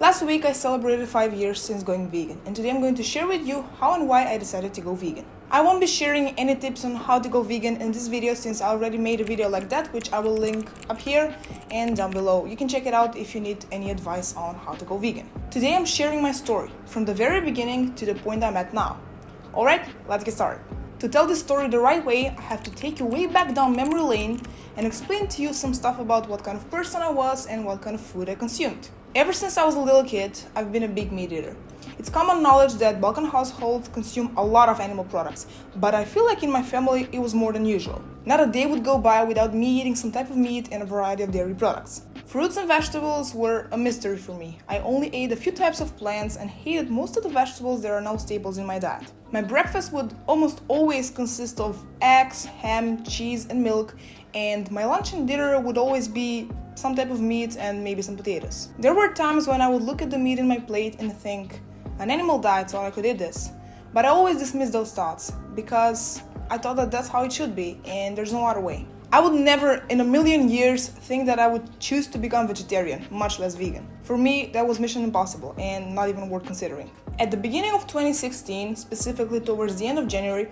Last week I celebrated 5 years since going vegan, and today I'm going to share with you how and why I decided to go vegan. I won't be sharing any tips on how to go vegan in this video since I already made a video like that, which I will link up here and down below. You can check it out if you need any advice on how to go vegan. Today I'm sharing my story from the very beginning to the point I'm at now. Alright, let's get started. To tell this story the right way, I have to take you way back down memory lane and explain to you some stuff about what kind of person I was and what kind of food I consumed. Ever since I was a little kid, I've been a big meat eater. It's common knowledge that Balkan households consume a lot of animal products, but I feel like in my family it was more than usual. Not a day would go by without me eating some type of meat and a variety of dairy products. Fruits and vegetables were a mystery for me. I only ate a few types of plants and hated most of the vegetables that are now staples in my diet. My breakfast would almost always consist of eggs, ham, cheese, and milk, and my lunch and dinner would always be some type of meat and maybe some potatoes. There were times when I would look at the meat in my plate and think, an animal died so I could eat this. But I always dismissed those thoughts because I thought that that's how it should be and there's no other way. I would never in a million years think that I would choose to become vegetarian, much less vegan. For me, that was mission impossible and not even worth considering. At the beginning of 2016, specifically towards the end of January,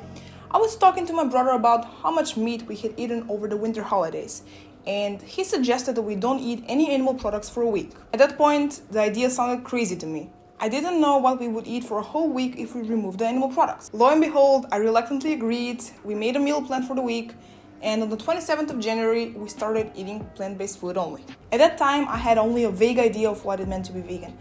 I was talking to my brother about how much meat we had eaten over the winter holidays, and he suggested that we don't eat any animal products for a week. At that point, the idea sounded crazy to me. I didn't know what we would eat for a whole week if we removed the animal products. Lo and behold, I reluctantly agreed, we made a meal plan for the week, and on the 27th of January, we started eating plant-based food only. At that time, I had only a vague idea of what it meant to be vegan.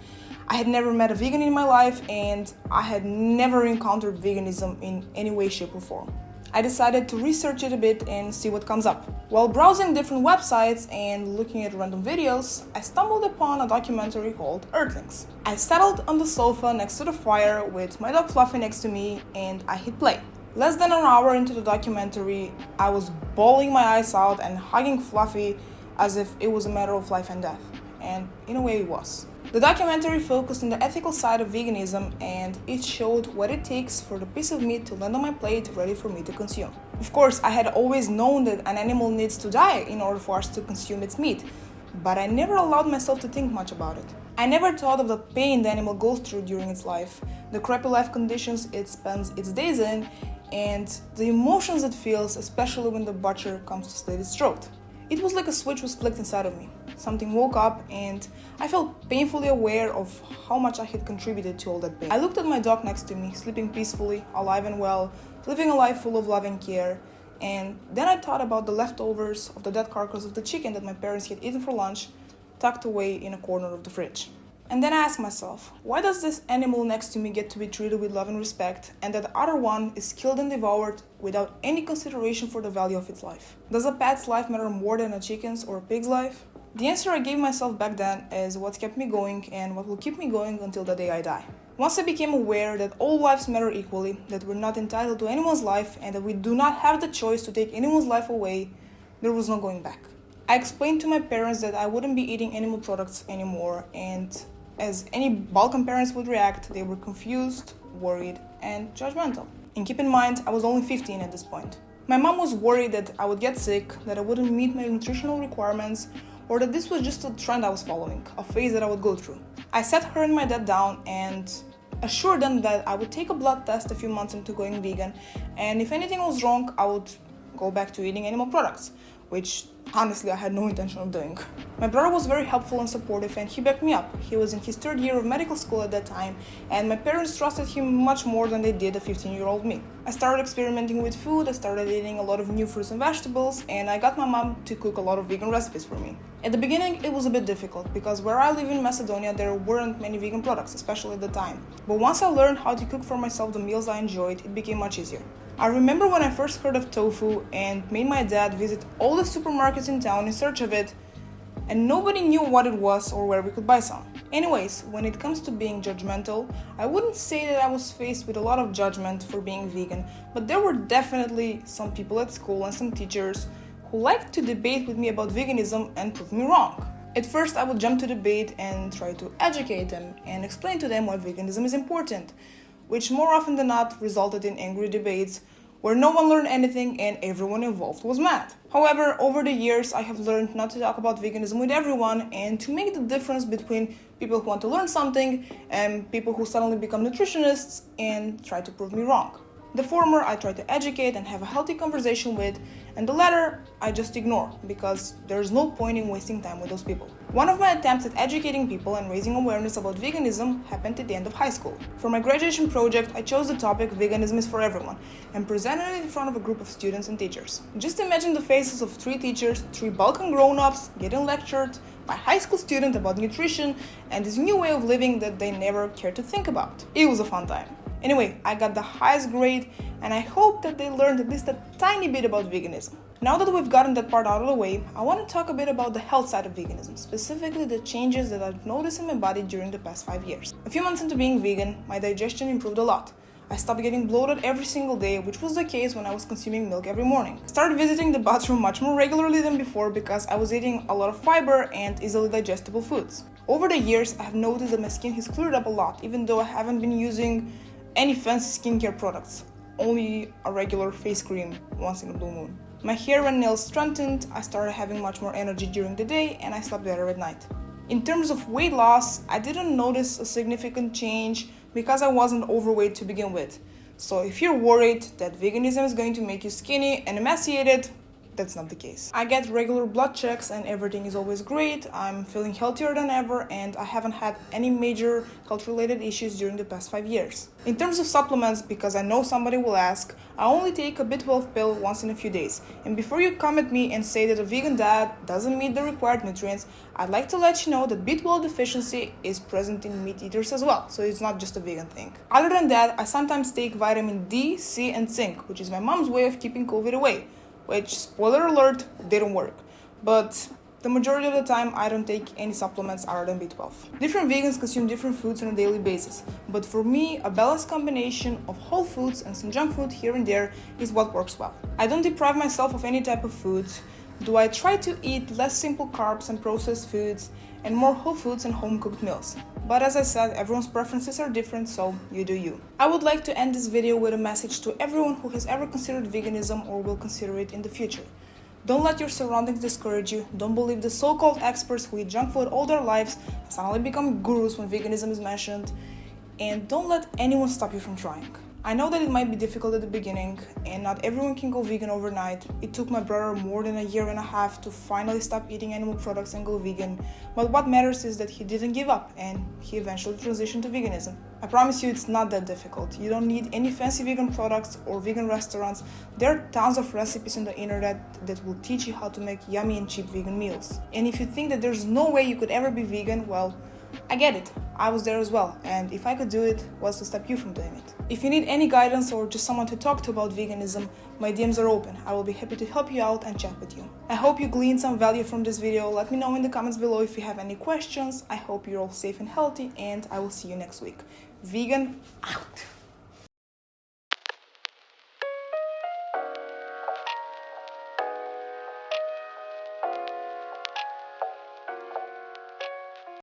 I had never met a vegan in my life, and I had never encountered veganism in any way, shape, or form. I decided to research it a bit and see what comes up. While browsing different websites and looking at random videos, I stumbled upon a documentary called Earthlings. I settled on the sofa next to the fire with my dog Fluffy next to me, and I hit play. Less than an hour into the documentary, I was bawling my eyes out and hugging Fluffy as if it was a matter of life and death. And in a way it was. The documentary focused on the ethical side of veganism, and it showed what it takes for the piece of meat to land on my plate ready for me to consume. Of course, I had always known that an animal needs to die in order for us to consume its meat, but I never allowed myself to think much about it. I never thought of the pain the animal goes through during its life, the crappy life conditions it spends its days in, and the emotions it feels, especially when the butcher comes to slit its throat. It was like a switch was flicked inside of me. Something woke up and I felt painfully aware of how much I had contributed to all that pain. I looked at my dog next to me, sleeping peacefully, alive and well, living a life full of love and care. And then I thought about the leftovers of the dead carcass of the chicken that my parents had eaten for lunch, tucked away in a corner of the fridge. And then I asked myself, why does this animal next to me get to be treated with love and respect, and that other one is killed and devoured without any consideration for the value of its life? Does a pet's life matter more than a chicken's or a pig's life? The answer I gave myself back then is what kept me going and what will keep me going until the day I die. Once I became aware that all lives matter equally, that we're not entitled to anyone's life, and that we do not have the choice to take anyone's life away, there was no going back. I explained to my parents that I wouldn't be eating animal products anymore, and as any Balkan parents would react, they were confused, worried, and judgmental. And keep in mind, I was only 15 at this point. My mom was worried that I would get sick, that I wouldn't meet my nutritional requirements, or that this was just a trend I was following, a phase that I would go through. I sat her and my dad down and assured them that I would take a blood test a few months into going vegan, and if anything was wrong, I would go back to eating animal products, which honestly I had no intention of doing. My brother was very helpful and supportive, and he backed me up. He was in his third year of medical school at that time, and my parents trusted him much more than they did a 15-year-old me. I started experimenting with food, I started eating a lot of new fruits and vegetables, and I got my mom to cook a lot of vegan recipes for me. At the beginning it was a bit difficult, because where I live in Macedonia there weren't many vegan products, especially at the time. But once I learned how to cook for myself the meals I enjoyed, it became much easier. I remember when I first heard of tofu and made my dad visit all the supermarkets in town in search of it, and nobody knew what it was or where we could buy some. Anyways, when it comes to being judgmental, I wouldn't say that I was faced with a lot of judgment for being vegan, but there were definitely some people at school and some teachers who liked to debate with me about veganism and prove me wrong. At first, I would jump to debate and try to educate them and explain to them why veganism is important, which more often than not resulted in angry debates where no one learned anything and everyone involved was mad. However, over the years, I have learned not to talk about veganism with everyone and to make the difference between people who want to learn something, and people who suddenly become nutritionists and try to prove me wrong. The former I try to educate and have a healthy conversation with, and the latter I just ignore because there's no point in wasting time with those people. One of my attempts at educating people and raising awareness about veganism happened at the end of high school. For my graduation project, I chose the topic "Veganism is for everyone" and presented it in front of a group of students and teachers. Just imagine the faces of 3 teachers, 3 Balkan grown-ups getting lectured by a high school student about nutrition and this new way of living that they never cared to think about. It was a fun time. Anyway, I got the highest grade and I hope that they learned at least a tiny bit about veganism. Now that we've gotten that part out of the way, I want to talk a bit about the health side of veganism, specifically the changes that I've noticed in my body during the past 5 years. A few months into being vegan, my digestion improved a lot. I stopped getting bloated every single day, which was the case when I was consuming milk every morning. I started visiting the bathroom much more regularly than before because I was eating a lot of fiber and easily digestible foods. Over the years, I have noticed that my skin has cleared up a lot, even though I haven't been using any fancy skincare products, only a regular face cream once in a blue moon. My hair and nails strengthened, I started having much more energy during the day, and I slept better at night. In terms of weight loss, I didn't notice a significant change because I wasn't overweight to begin with. So if you're worried that veganism is going to make you skinny and emaciated, that's not the case. I get regular blood checks and everything is always great. I'm feeling healthier than ever and I haven't had any major health-related issues during the past 5 years. In terms of supplements, because I know somebody will ask, I only take a B12 pill once in a few days. And before you come at me and say that a vegan diet doesn't meet the required nutrients, I'd like to let you know that B12 deficiency is present in meat eaters as well, so it's not just a vegan thing. Other than that, I sometimes take vitamin D, C, and zinc, which is my mom's way of keeping COVID away, which, spoiler alert, didn't work. But the majority of the time, I don't take any supplements other than B12. Different vegans consume different foods on a daily basis, but for me, a balanced combination of whole foods and some junk food here and there is what works well. I don't deprive myself of any type of food, though I try to eat less simple carbs and processed foods and more whole foods and home-cooked meals. But as I said, everyone's preferences are different, so you do you. I would like to end this video with a message to everyone who has ever considered veganism or will consider it in the future. Don't let your surroundings discourage you. Don't believe the so-called experts who eat junk food all their lives and suddenly become gurus when veganism is mentioned. And don't let anyone stop you from trying. I know that it might be difficult at the beginning and not everyone can go vegan overnight. It took my brother more than a year and a half to finally stop eating animal products and go vegan, but what matters is that he didn't give up and he eventually transitioned to veganism. I promise you it's not that difficult. You don't need any fancy vegan products or vegan restaurants. There are tons of recipes on the internet that will teach you how to make yummy and cheap vegan meals. And if you think that there's no way you could ever be vegan, well, I get it. I was there as well, and if I could do it, what's to stop you from doing it? If you need any guidance or just someone to talk to about veganism, my DMs are open. I will be happy to help you out and chat with you. I hope you gleaned some value from this video. Let me know in the comments below if you have any questions. I hope you're all safe and healthy, and I will see you next week. Vegan out!